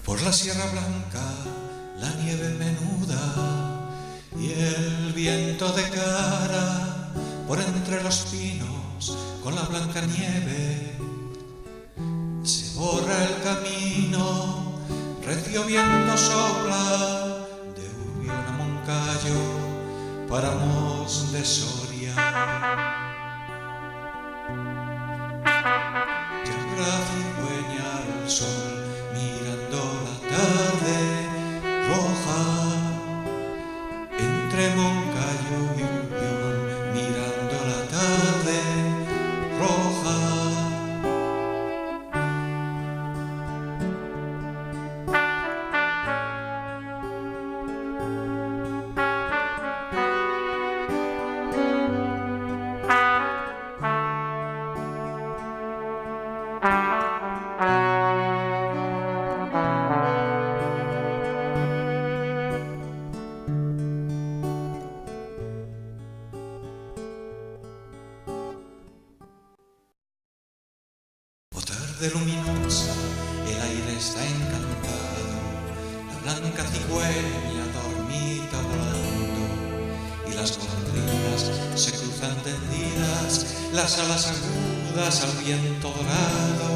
Por la Sierra Blanca, la nieve menuda y el viento de cara, por entre los pinos con la blanca nieve, se borra el camino, recio viento sopla de Urbión a Moncayo, páramos de Soria. Llama cigüeña al sol mirando la tarde roja, entre Moncayo y Urbión mirando la tarde roja. Tarde luminosa, el aire está encantado, la blanca cigüeña dormita volando, y las golondrinas se cruzan tendidas, las alas agudas al viento dorado,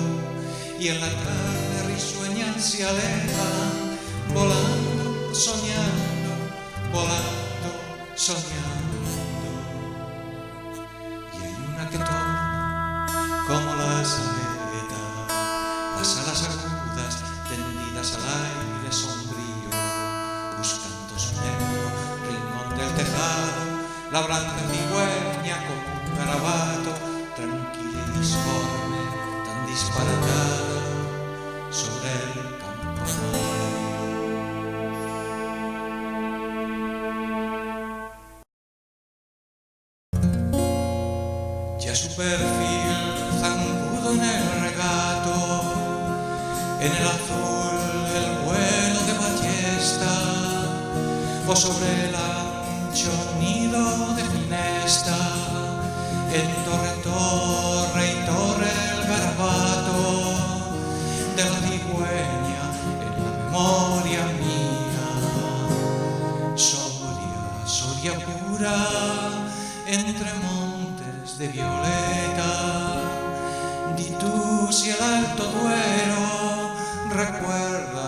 y en la tarde risueña se alejan, volando, soñando, y hay una que toma como la saeta, las alas agudas tendidas al aire sombrío, buscando su negro rincón del tejado, la blanca cigüeña como un garabato, tranquila y disforme, tan disparatada sobre el campanario. Ya su perfil zancudo en el regato, en el azul el vuelo de ballesta, o sobre el ancho nido de finesta, en torre y torre el garabato de la cigüeña en la memoria mía. Soria, Soria pura, entre montes de violeta, di tú si el Alto Duero recuerda